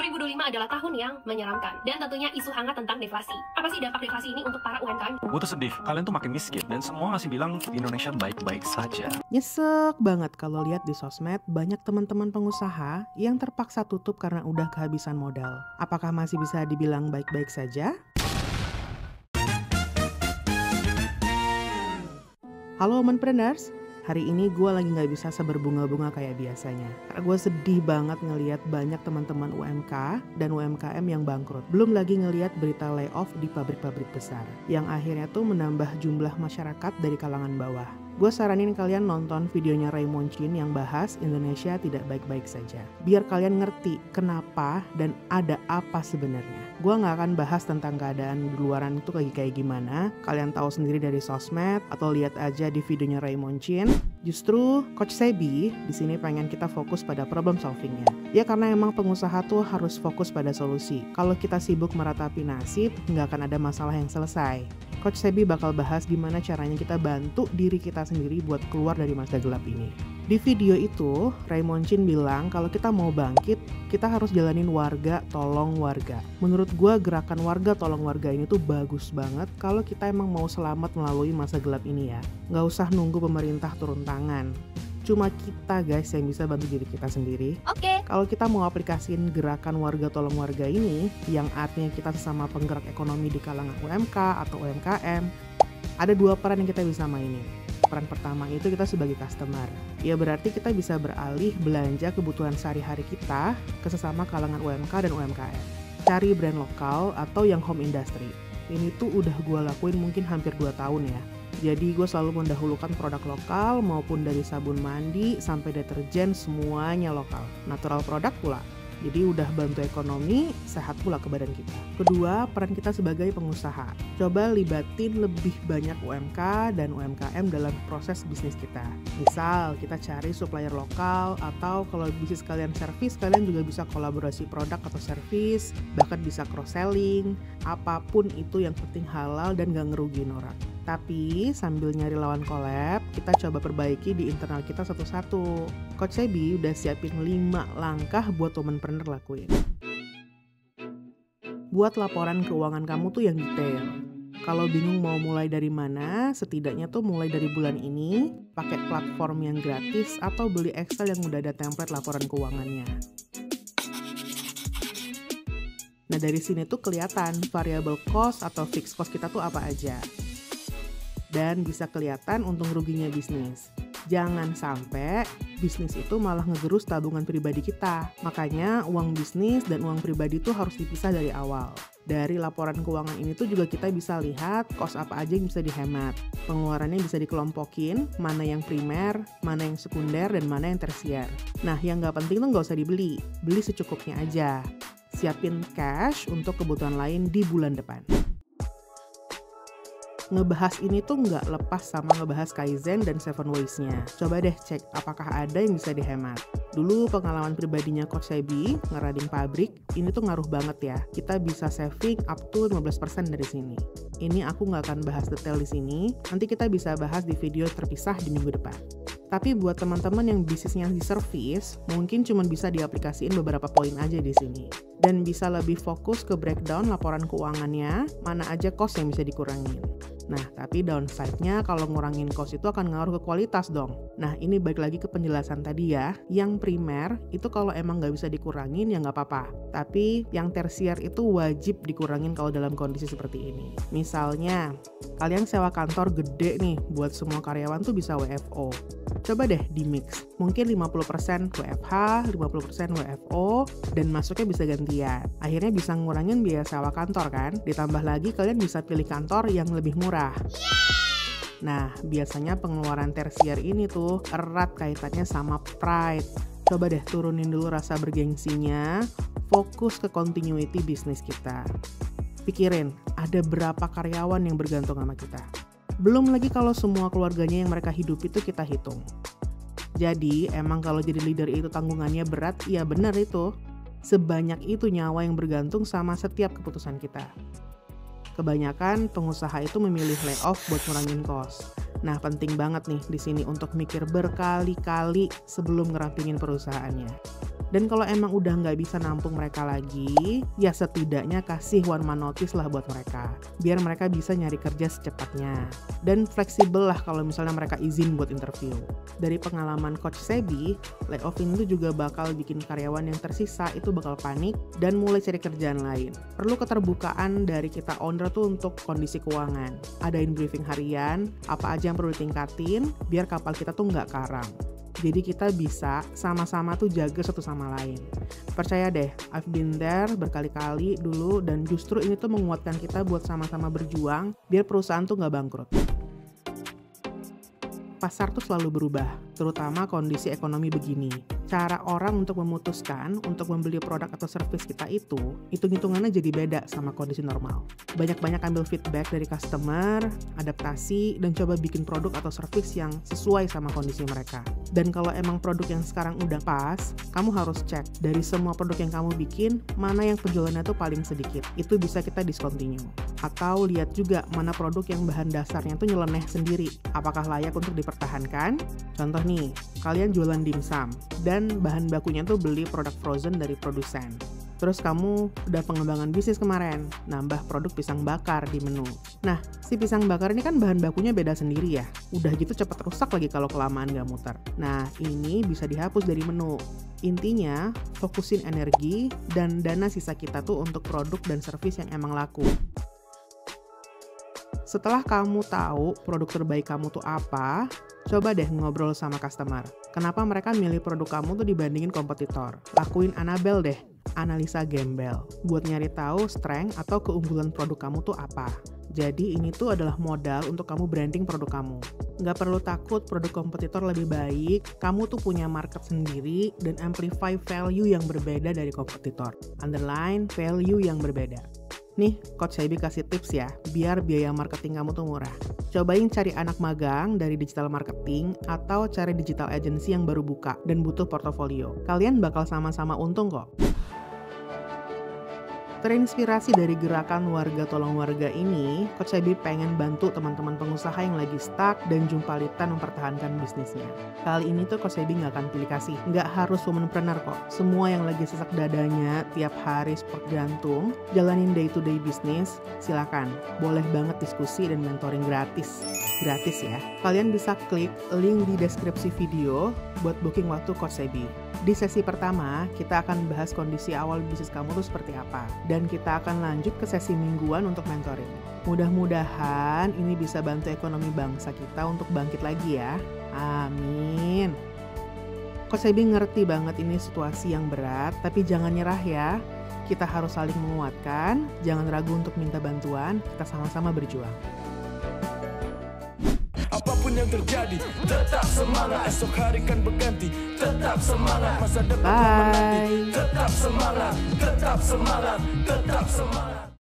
2025 adalah tahun yang menyeramkan, dan tentunya isu hangat tentang deflasi. Apa sih dampak deflasi ini untuk para UMKM? Gue tuh sedih, kalian tuh makin miskin dan semua masih bilang Indonesia baik-baik saja. Nyesek banget kalau lihat di sosmed banyak teman-teman pengusaha yang terpaksa tutup karena udah kehabisan modal. Apakah masih bisa dibilang baik-baik saja? Halo Omenpreneurs, hari ini gue lagi gak bisa seberbunga-bunga kayak biasanya. Karena gue sedih banget ngelihat banyak teman-teman UMK dan UMKM yang bangkrut. Belum lagi ngelihat berita layoff di pabrik-pabrik besar, yang akhirnya tuh menambah jumlah masyarakat dari kalangan bawah. Gue saranin kalian nonton videonya Raymond Chin yang bahas Indonesia tidak baik-baik saja. Biar kalian ngerti kenapa dan ada apa sebenarnya. Gue gak akan bahas tentang keadaan di luaran itu kayak gimana. Kalian tahu sendiri dari sosmed atau lihat aja di videonya Raymond Chin. Justru Coach Sebi di sini pengen kita fokus pada problem solvingnya. Ya karena emang pengusaha tuh harus fokus pada solusi. Kalau kita sibuk meratapi nasib, gak akan ada masalah yang selesai. Coach Sebi bakal bahas gimana caranya kita bantu diri kita sendiri buat keluar dari masa gelap ini. Di video itu, Raymond Chin bilang kalau kita mau bangkit, kita harus jalanin warga tolong warga. Menurut gue gerakan warga tolong warga ini tuh bagus banget kalau kita emang mau selamat melalui masa gelap ini ya. Nggak usah nunggu pemerintah turun tangan. Cuma kita guys yang bisa bantu diri kita sendiri. Oke. Kalau kita mau aplikasiin gerakan warga tolong warga ini, yang artinya kita sesama penggerak ekonomi di kalangan UMK atau UMKM, ada dua peran yang kita bisa mainin. Peran pertama itu kita sebagai customer. Ya berarti kita bisa beralih belanja kebutuhan sehari-hari kita ke sesama kalangan UMK dan UMKM. Cari brand lokal atau yang home industry. Ini tuh udah gue lakuin mungkin hampir 2 tahun ya. Jadi gue selalu mendahulukan produk lokal maupun dari sabun mandi sampai deterjen semuanya lokal. Natural produk pula. Jadi udah bantu ekonomi, sehat pula ke badan kita. Kedua, peran kita sebagai pengusaha. Coba libatin lebih banyak UMK dan UMKM dalam proses bisnis kita. Misal, kita cari supplier lokal atau kalau bisnis kalian servis, kalian juga bisa kolaborasi produk atau servis, bahkan bisa cross-selling, apapun itu yang penting halal dan gak ngerugiin orang. Tapi sambil nyari lawan collab, kita coba perbaiki di internal kita satu-satu. Coach Sebi udah siapin 5 langkah buat Omenpreneur lakuin. Buat laporan keuangan kamu tuh yang detail. Kalau bingung mau mulai dari mana, setidaknya tuh mulai dari bulan ini, pakai platform yang gratis atau beli Excel yang udah ada template laporan keuangannya. Nah dari sini tuh kelihatan variable cost atau fixed cost kita tuh apa aja. Dan bisa kelihatan untung ruginya bisnis. Jangan sampai bisnis itu malah ngegerus tabungan pribadi kita. Makanya uang bisnis dan uang pribadi itu harus dipisah dari awal. Dari laporan keuangan ini tuh juga kita bisa lihat cost apa aja yang bisa dihemat. Pengeluarannya bisa dikelompokin, mana yang primer, mana yang sekunder, dan mana yang tersier. Nah yang gak penting tuh gak usah dibeli. Beli secukupnya aja. Siapin cash untuk kebutuhan lain di bulan depan. Ngebahas ini tuh nggak lepas sama ngebahas Kaizen dan 7 Ways-nya. Coba deh cek apakah ada yang bisa dihemat. Dulu pengalaman pribadinya Coach Sebi ngerading pabrik, ini tuh ngaruh banget ya. Kita bisa saving up to 15% dari sini. Ini aku nggak akan bahas detail di sini, nanti kita bisa bahas di video terpisah di minggu depan. Tapi buat teman-teman yang bisnisnya di service, mungkin cuma bisa diaplikasiin beberapa poin aja di sini. Dan bisa lebih fokus ke breakdown laporan keuangannya, mana aja cost yang bisa dikurangin. Nah, tapi downside-nya kalau ngurangin cost itu akan ngaruh ke kualitas dong. Nah, ini balik lagi ke penjelasan tadi ya. Yang primer itu kalau emang nggak bisa dikurangin ya nggak apa-apa. Tapi yang tersier itu wajib dikurangin kalau dalam kondisi seperti ini. Misalnya, kalian sewa kantor gede nih buat semua karyawan tuh bisa WFO. Coba deh di mix. Mungkin 50% WFH, 50% WFO, dan masuknya bisa gantian. Akhirnya bisa ngurangin biaya sewa kantor kan? Ditambah lagi kalian bisa pilih kantor yang lebih murah. Nah, biasanya pengeluaran tersier ini tuh erat kaitannya sama pride. Coba deh turunin dulu rasa bergengsinya, fokus ke continuity bisnis kita. Pikirin, ada berapa karyawan yang bergantung sama kita. Belum lagi kalau semua keluarganya yang mereka hidup itu kita hitung. Jadi emang kalau jadi leader itu tanggungannya berat, iya benar itu. Sebanyak itu nyawa yang bergantung sama setiap keputusan kita. Kebanyakan pengusaha itu memilih layoff buat ngurangin cost. Nah, penting banget nih di sini untuk mikir berkali-kali sebelum ngerampingin perusahaannya. Dan kalau emang udah nggak bisa nampung mereka lagi, ya setidaknya kasih 1 month notice lah buat mereka. Biar mereka bisa nyari kerja secepatnya. Dan fleksibel lah kalau misalnya mereka izin buat interview. Dari pengalaman Coach Sebi, layoff ini tuh juga bakal bikin karyawan yang tersisa itu bakal panik dan mulai cari kerjaan lain. Perlu keterbukaan dari kita owner tuh untuk kondisi keuangan. Adain briefing harian, apa aja yang perlu ditingkatin, biar kapal kita tuh nggak karam. Jadi kita bisa sama-sama tuh jaga satu sama lain. Percaya deh, I've been there berkali-kali dulu dan justru ini tuh menguatkan kita buat sama-sama berjuang biar perusahaan tuh nggak bangkrut. Pasar tuh selalu berubah, terutama kondisi ekonomi begini. Cara orang untuk memutuskan untuk membeli produk atau service kita itu, hitung-hitungannya jadi beda sama kondisi normal. Banyak-banyak ambil feedback dari customer, adaptasi, dan coba bikin produk atau service yang sesuai sama kondisi mereka. Dan kalau emang produk yang sekarang udah pas, kamu harus cek dari semua produk yang kamu bikin, mana yang penjualannya tuh paling sedikit. Itu bisa kita discontinue. Atau lihat juga mana produk yang bahan dasarnya tuh nyeleneh sendiri. Apakah layak untuk dipertahankan? Contoh nih, kalian jualan dimsum, dan bahan bakunya tuh beli produk frozen dari produsen. Terus kamu udah pengembangan bisnis kemarin, nambah produk pisang bakar di menu. Nah, si pisang bakar ini kan bahan bakunya beda sendiri ya. Udah gitu cepet rusak lagi kalau kelamaan gak muter. Nah, ini bisa dihapus dari menu. Intinya, fokusin energi dan dana sisa kita tuh untuk produk dan servis yang emang laku. Setelah kamu tahu produk terbaik kamu tuh apa, coba deh ngobrol sama customer. Kenapa mereka milih produk kamu tuh dibandingin kompetitor? Lakuin Anabel deh, analisa gembel, buat nyari tahu strength atau keunggulan produk kamu tuh apa. Jadi ini tuh adalah modal untuk kamu branding produk kamu. Nggak perlu takut produk kompetitor lebih baik, kamu tuh punya market sendiri dan amplify value yang berbeda dari kompetitor. Underline value yang berbeda. Nih, Coach Sebi kasih tips ya, biar biaya marketing kamu tuh murah. Cobain cari anak magang dari digital marketing atau cari digital agency yang baru buka dan butuh portofolio. Kalian bakal sama-sama untung kok. Terinspirasi dari gerakan warga tolong warga ini, Coach Sebi pengen bantu teman-teman pengusaha yang lagi stuck dan jumpalitan mempertahankan bisnisnya. Kali ini tuh Coach Sebi nggak akan pilih kasih, nggak harus womanpreneur kok. Semua yang lagi sesak dadanya tiap hari sport jantung, jalanin day-to-day bisnis, silakan. Boleh banget diskusi dan mentoring gratis. Gratis ya. Kalian bisa klik link di deskripsi video buat booking waktu Coach Sebi. Di sesi pertama, kita akan bahas kondisi awal bisnis kamu tuh seperti apa. Dan kita akan lanjut ke sesi mingguan untuk mentoring. Mudah-mudahan ini bisa bantu ekonomi bangsa kita untuk bangkit lagi ya. Amin. Coach Sebi ngerti banget ini situasi yang berat, tapi jangan nyerah ya. Kita harus saling menguatkan, jangan ragu untuk minta bantuan, kita sama-sama berjuang. Apapun yang terjadi, tetap semangat. Esok hari kan berganti, tetap semangat. Masa depan menanti, tetap semangat, tetap semangat, tetap semangat.